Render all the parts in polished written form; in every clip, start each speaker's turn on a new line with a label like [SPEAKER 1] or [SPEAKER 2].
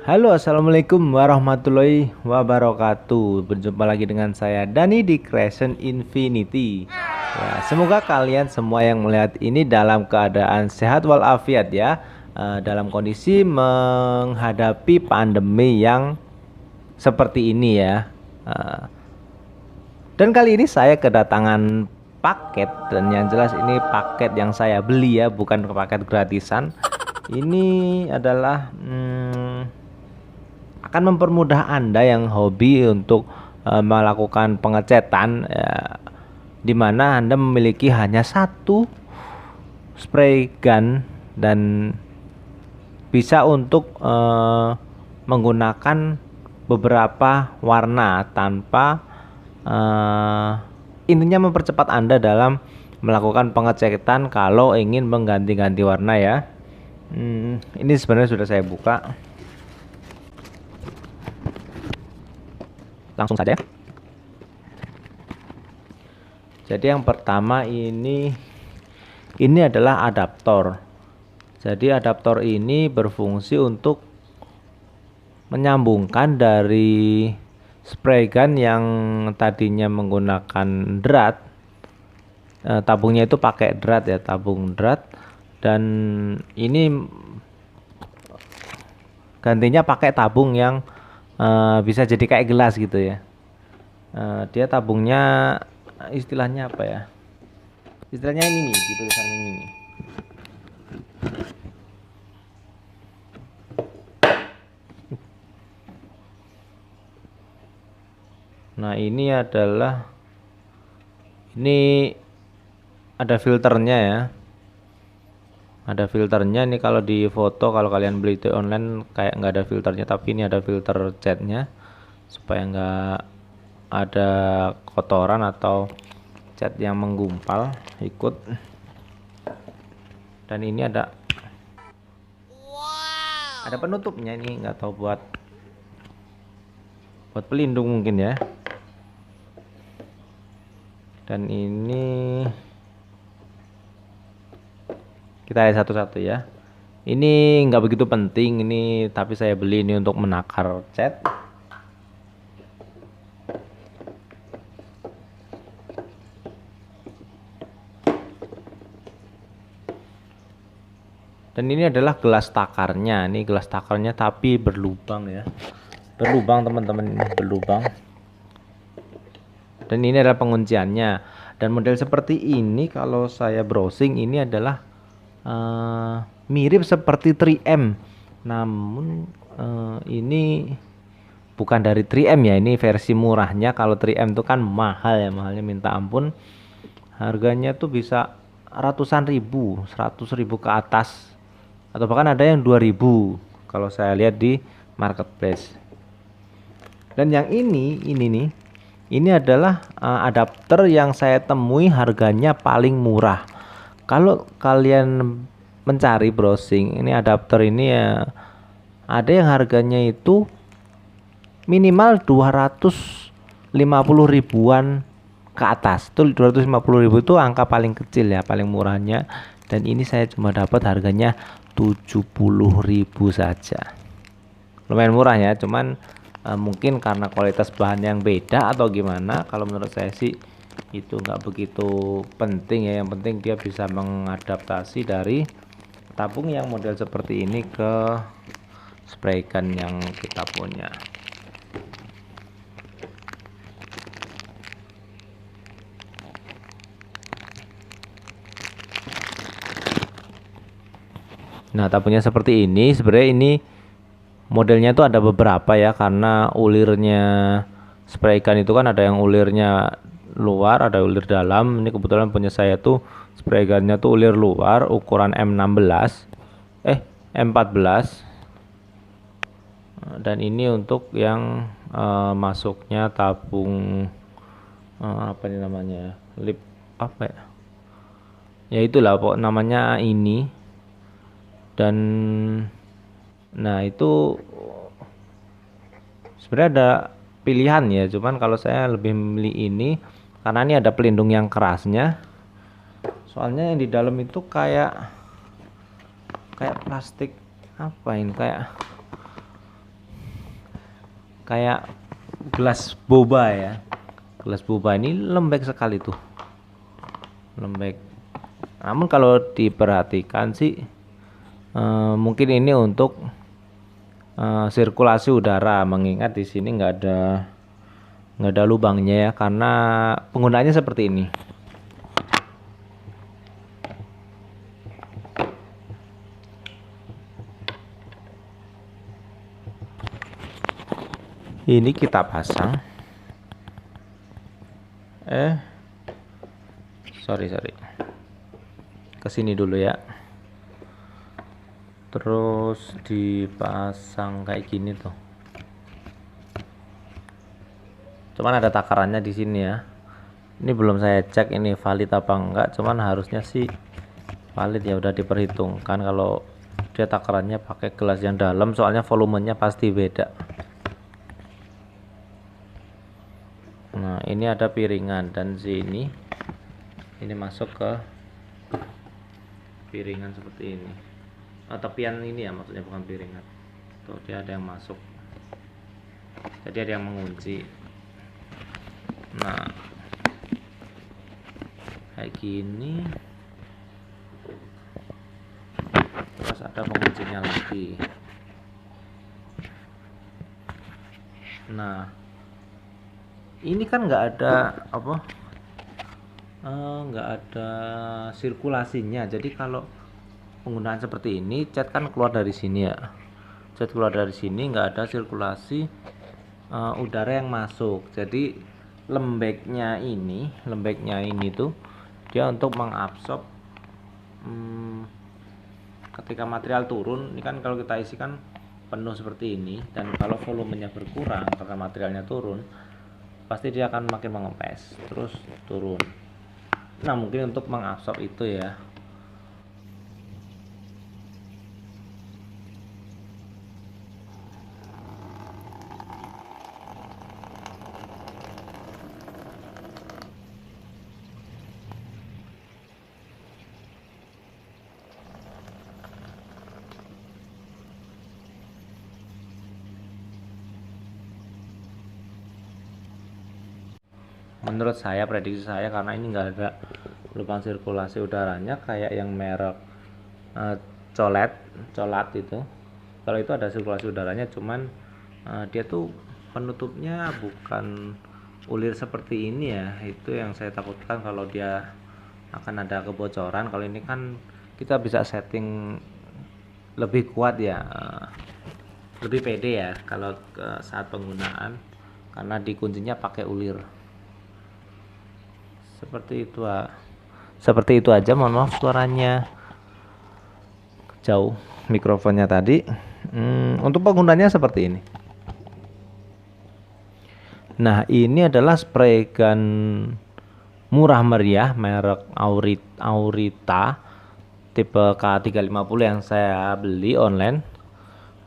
[SPEAKER 1] Halo, assalamualaikum warahmatullahi wabarakatuh. Berjumpa lagi dengan saya Dani di Creation Infinity. Ya, semoga kalian semua yang melihat ini dalam keadaan sehat walafiat ya. Dalam kondisi menghadapi pandemi yang seperti ini ya. Eh, dan kali ini saya kedatangan paket, dan yang jelas ini paket yang saya beli ya, bukan paket gratisan. Ini adalah akan mempermudah Anda yang hobi untuk melakukan pengecetan ya, di mana Anda memiliki hanya satu spray gun dan bisa untuk menggunakan beberapa warna tanpa intinya mempercepat Anda dalam melakukan pengecetan kalau ingin mengganti-ganti warna ya. Ini sebenarnya sudah saya buka. Langsung saja. Jadi yang pertama ini adalah adaptor. Jadi adaptor ini berfungsi untuk menyambungkan dari spray gun yang tadinya menggunakan drat, tabungnya itu pakai drat ya, tabung drat, dan ini gantinya pakai tabung yang bisa jadi kayak gelas gitu ya. Dia tabungnya istilahnya apa ya? Istilahnya ini nih, di tulisan ini nih. Nah, ini ada filternya ya. Ada filternya nih, kalau di foto, kalau kalian beli itu online kayak nggak ada filternya, tapi ini ada filter catnya supaya nggak ada kotoran atau cat yang menggumpal ikut. Dan ini ada penutupnya, ini nggak tahu buat pelindung mungkin ya. Dan ini kita lihat satu-satu ya. Ini nggak begitu penting ini, tapi saya beli ini untuk menakar cat. Dan ini adalah gelas takarnya. Ini gelas takarnya tapi berlubang ya. Berlubang teman-teman, ini berlubang. Dan ini adalah pengunciannya. Dan model seperti ini kalau saya browsing ini adalah mirip seperti 3M. Namun ini bukan dari 3M ya, ini versi murahnya. Kalau 3M itu kan mahal ya, mahalnya minta ampun. Harganya tuh bisa ratusan ribu, 100.000 ke atas, atau bahkan ada yang 2.000 kalau saya lihat di marketplace. Dan yang ini nih, ini adalah adapter yang saya temui harganya paling murah. Kalau kalian mencari browsing, ini adapter ini ya, ada yang harganya itu minimal 250 ribuan ke atas. Tuh 250 ribu itu angka paling kecil ya, paling murahnya. Dan ini saya cuma dapat harganya 70.000 saja. Lumayan murah ya, cuman mungkin karena kualitas bahan yang beda atau gimana. Kalau menurut saya sih itu nggak begitu penting ya. Yang penting dia bisa mengadaptasi dari tabung yang model seperti ini ke spray gun yang kita punya. Nah, tabungnya seperti ini. Sebenarnya ini modelnya itu ada beberapa ya, karena ulirnya spray gun itu kan ada yang ulirnya luar, ada ulir dalam. Ini kebetulan punya saya tuh spray gunnya tuh ulir luar, ukuran M14 M14. Dan ini untuk yang masuknya tabung apa ini namanya, lip apa ya, ya itulah pokok namanya ini. Dan nah itu sebenarnya ada pilihan ya, cuman kalau saya lebih memilih ini karena ini ada pelindung yang kerasnya. Soalnya yang di dalam itu kayak plastik apa ini, kayak kayak gelas boba ya. Gelas boba ini lembek sekali tuh, lembek. Namun kalau diperhatikan sih mungkin ini untuk sirkulasi udara, mengingat di sini nggak ada lubangnya ya, karena penggunaannya seperti ini. Ini kita pasang. Sorry. Kesini dulu ya. Terus dipasang kayak gini tuh. Cuman ada takarannya di sini ya. Ini belum saya cek ini valid apa enggak. Cuman harusnya sih valid ya, udah diperhitungkan kalau dia takarannya pakai gelas yang dalam, soalnya volumenya pasti beda. Nah, ini ada piringan dan sini ini masuk ke piringan seperti ini. Tepian ini ya, maksudnya bukan piringan. Tuh dia ada yang masuk. Jadi ada yang mengunci. Nah, kayak gini. Terus ada penguncinya lagi. Nah, ini kan nggak ada nggak ada sirkulasinya. Jadi kalau penggunaan seperti ini, cat kan keluar dari sini ya. Cat keluar dari sini, nggak ada sirkulasi udara yang masuk. Jadi lembeknya ini tuh dia untuk mengabsorb ketika material turun. Ini kan kalau kita isi kan penuh seperti ini, dan kalau volumenya berkurang karena materialnya turun, pasti dia akan makin mengempes terus turun. Nah, mungkin untuk mengabsorb itu ya. Menurut saya, prediksi saya, karena ini nggak ada lubang sirkulasi udaranya kayak yang merek colat itu. Kalau itu ada sirkulasi udaranya, cuman dia tuh penutupnya bukan ulir seperti ini ya. Itu yang saya takutkan, kalau dia akan ada kebocoran. Kalau ini kan kita bisa setting lebih kuat ya, lebih pede ya kalau saat penggunaan, karena dikuncinya pakai ulir. Seperti itu aja. Mohon maaf suaranya jauh mikrofonnya tadi. Untuk penggunanya seperti ini. Nah, ini adalah spray gun murah meriah merek Aurita tipe K350 yang saya beli online.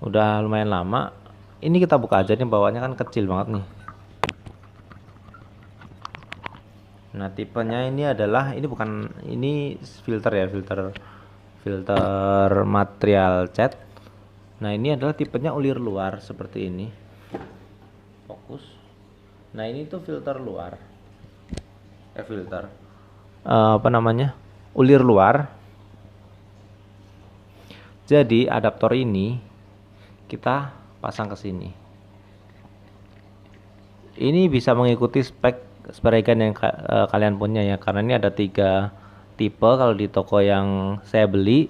[SPEAKER 1] Udah lumayan lama. Ini kita buka aja nih, bawahnya kan kecil banget nih. Nah, tipenya ini adalah, ini filter ya, filter material cat. Nah, ini adalah tipenya ulir luar seperti ini. Fokus. Nah, ini tuh filter luar. Ulir luar. Jadi adaptor ini kita pasang ke sini. Ini bisa mengikuti spek spray gun yang kalian punya ya, karena ini ada 3 tipe. Kalau di toko yang saya beli,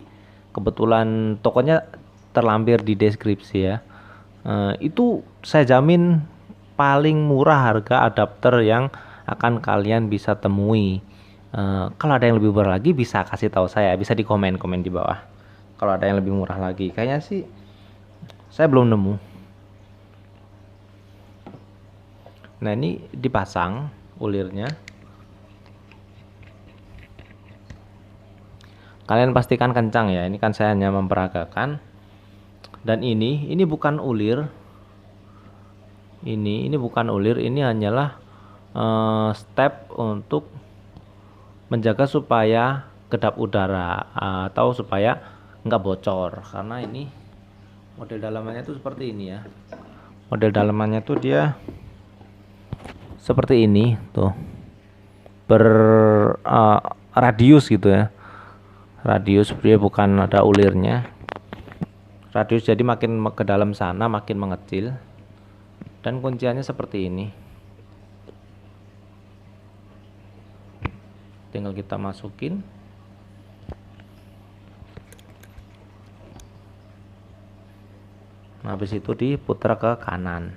[SPEAKER 1] kebetulan tokonya terlampir di deskripsi ya, itu saya jamin paling murah harga adapter yang akan kalian bisa temui. Kalau ada yang lebih murah lagi bisa kasih tahu saya, bisa di komen di bawah. Kalau ada yang lebih murah lagi, kayaknya sih saya belum nemu. Nah, ini dipasang ulirnya. Kalian pastikan kencang ya. Ini kan saya hanya memperagakan. Dan ini bukan ulir. Ini bukan ulir. Ini hanyalah step untuk menjaga supaya kedap udara atau supaya nggak bocor. Karena ini model dalamannya itu seperti ini ya. Model dalamannya tuh dia seperti ini tuh, radius gitu ya, radius, dia bukan ada ulirnya, radius, jadi makin ke dalam sana makin mengecil. Dan kunciannya seperti ini, tinggal kita masukin. Nah, habis itu diputar ke kanan.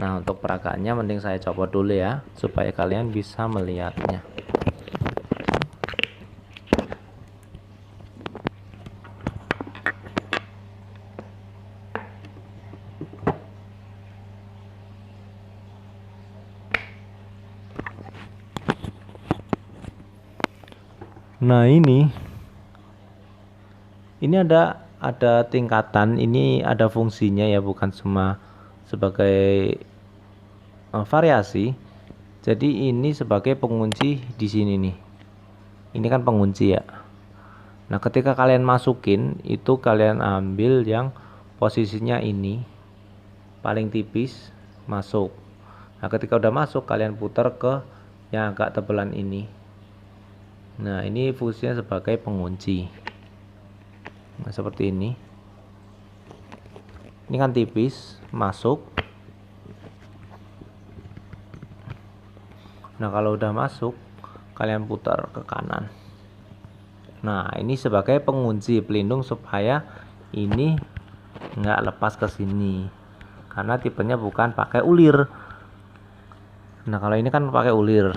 [SPEAKER 1] Nah, untuk peragaannya mending saya copot dulu ya, supaya kalian bisa melihatnya. Nah, ini ada tingkatan, ini ada fungsinya ya, bukan cuma sebagai variasi. Jadi ini sebagai pengunci di sini nih. Ini kan pengunci ya. Nah, ketika kalian masukin itu kalian ambil yang posisinya ini paling tipis, masuk. Nah, ketika udah masuk kalian putar ke yang agak tebelan ini. Nah, ini fungsinya sebagai pengunci. Nah, seperti ini. Ini kan tipis, masuk. Nah, kalau udah masuk, kalian putar ke kanan. Nah, ini sebagai pengunci pelindung supaya ini nggak lepas ke sini. Karena tipenya bukan pakai ulir. Nah, kalau ini kan pakai ulir.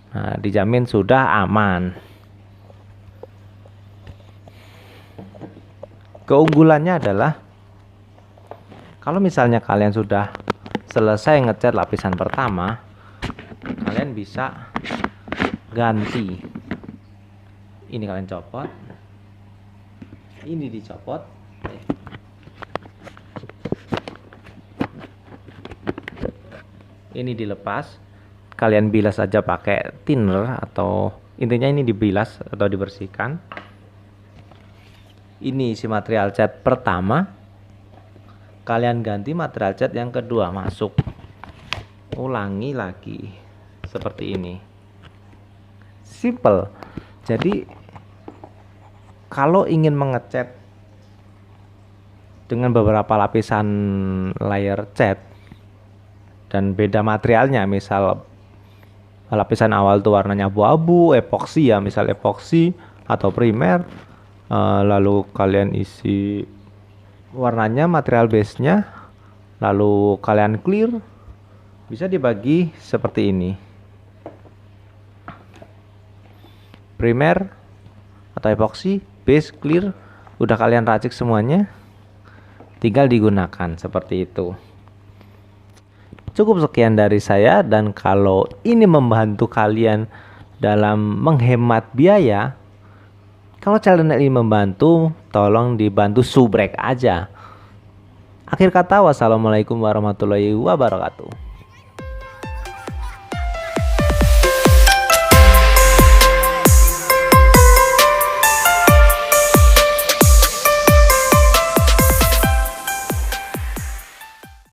[SPEAKER 1] Nah, dijamin sudah aman. Keunggulannya adalah kalau misalnya kalian sudah selesai ngecat lapisan pertama, kalian bisa ganti. Ini kalian copot, ini dicopot, ini dilepas. Kalian bilas aja pakai thinner, atau intinya ini dibilas atau dibersihkan. Ini isi material cat pertama, kalian ganti material cat yang kedua, masuk, ulangi lagi seperti ini. Simple. Jadi kalau ingin mengecat dengan beberapa lapisan layer cat dan beda materialnya, misal lapisan awal tuh warnanya abu-abu, epoksi ya, misal epoksi atau primer, lalu kalian isi warnanya, material base-nya, lalu kalian clear, bisa dibagi seperti ini, primer atau epoksi, base, clear, udah kalian racik semuanya, tinggal digunakan seperti itu. Cukup sekian dari saya, dan kalau ini membantu kalian dalam menghemat biaya, kalau channel ini membantu, tolong dibantu subrek aja. Akhir kata, wassalamualaikum warahmatullahi wabarakatuh.